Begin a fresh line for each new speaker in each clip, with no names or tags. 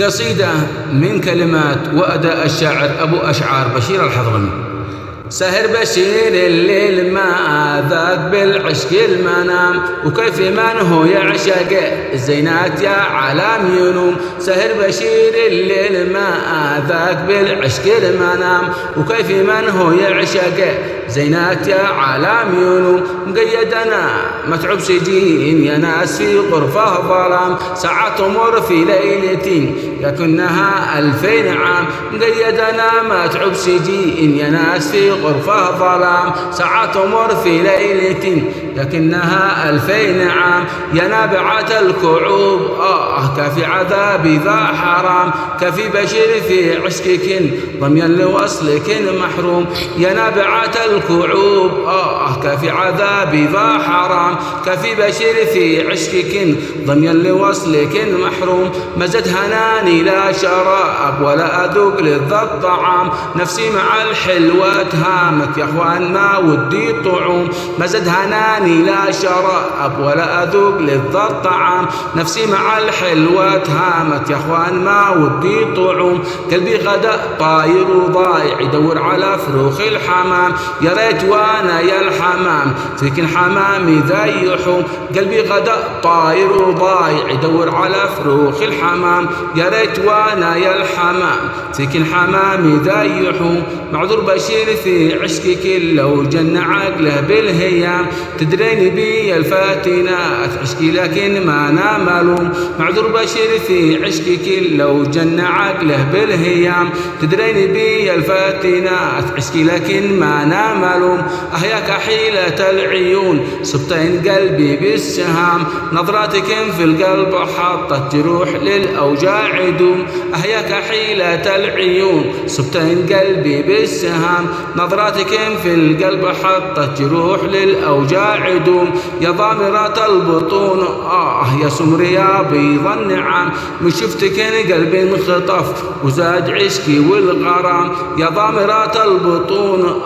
قصيدة من كلمات وأداء الشاعر أبو أشعار بشير الحضرمي. سهر بشير الليل ما ذاك بالعشق المنام، وكيف من هو يعشق الزينات يا عالم ينوم. سهر بشير الليل ما ذاك بالعشق المنام، وكيف من هو يعشق زينات يا عالم ينوم. مقيدنا متعب سجين يا ناس في غرفة ظلام، ساعة تمر في ليلة يكنها 2000 عام. مقيدنا متعب سجين يا ناس في غرفة ظلام، ساعة تمر في ليلة لكنها 2000 عام. يا نابعة الكعوب كفي عذابي ذا حرام، كفي بشير في عشقك ضميا لوصلك محروم. يا نابعة الكعوب كفي عذابي ذا حرام، كفي بشير في عشقك ضميا لوصلك محروم. مزد هناني لا شراب ولا أذوق لذا الطعام، نفسي مع الحلوة هامت يا اخوان ما ودي طعوم. مزد هناني لا شراب ولا أذوق لذا الطعام، نفسي مع الحلوة هامت يا اخوان ما ودي طعوم. قلبي غدا طاير وضايع يدور على فروخ الحمام، يا ريت وانا يا الحمام فيك حمامي ذا يحوم. قلبي غدا طاير وضايع يدور على فروخ الحمام، يا ريت وانا يا الحمام فيك حمامي ذا يحوم. معذور بشير في عشقك لو جن عقله بالهيام، تدريني بي الفاتنات عشقي لكن ما انا ملوم. معذور بشير في عشقك لو جن عقله بالهيام، تدريني بي الفاتنات عشقي لكن ما انا ملوم. احياك حيلة العيون صبتين قلبي بالسهام، نظراتك في القلب حطت جروح للاوجاع دوم. احياك حيلة العيون صبتين قلبي بالسهام، نظراتك في القلب حطت جروح للاوجاع دوم. يا ضامرات البطون يا سمر يا بيض النعام، من شفتك قلبي انخطف وزاد عشقي والغرام. يا ضامرات البطون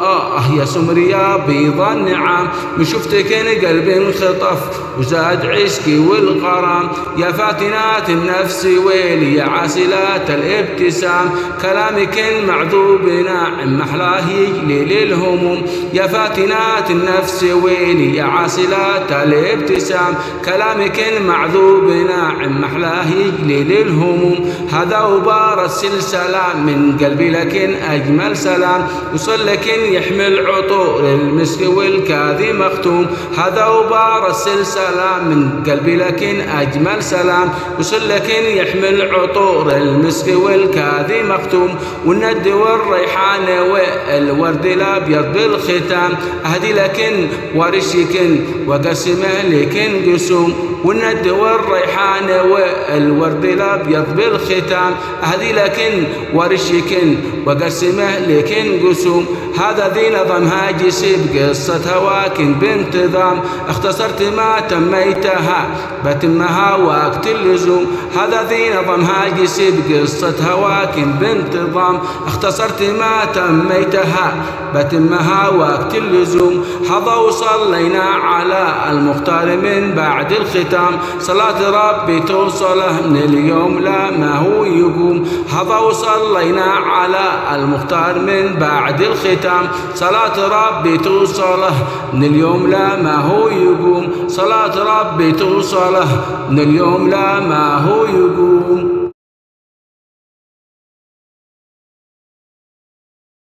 يا سمر يا بيض النعام، من شفتك قلبي انخطف وزاد عشقي والغرام. يا فاتنات النفس ويلي يا عاسلات الابتسام، كلامك المعذوب ناعم محلاه يجلي للهموم. يا فاتنات النفس ويلي يا عاسلات الابتسام، كلامك المعذوب ناعم محلاه يجلي للهموم. هذا وبار السلسلة من قلبي لكن أجمل سلام، وصل لكن يحمل عطور المسك والكاذي مختوم. هذا وبار السلسلة من قلبي لكن أجمل سلام، وصل لكن يحمل عطور المسك والكاذي مختوم. والند والريحان والورد الأبيض بالختام، أهدي لكن ورشكن وقسمه لكن قسوم. والند والريحان والورد الأبيض بالختام، أهدي لكن ورشكن وقسمه لكن قسوم. هذا ذي نظم هاجس بقصة هواكن بانتظام، اختصرت ما تميتها بتمها وقت اللزوم. هذا ذي نظم هاجس بقصة هواكن بانتظام، اختصرت ما تميتها بتمها وقت اللزوم. حظى وصلينا على المختار من بعد الختام، صلاة ربي توصله من اليوم لا ما هو يقوم. حظى وصلينا على المختار من بعد الختام، صلاة ربي توصله من اليوم لا ما هو يقوم. صلاة ربي توصله من اليوم لا ما هو يقوم.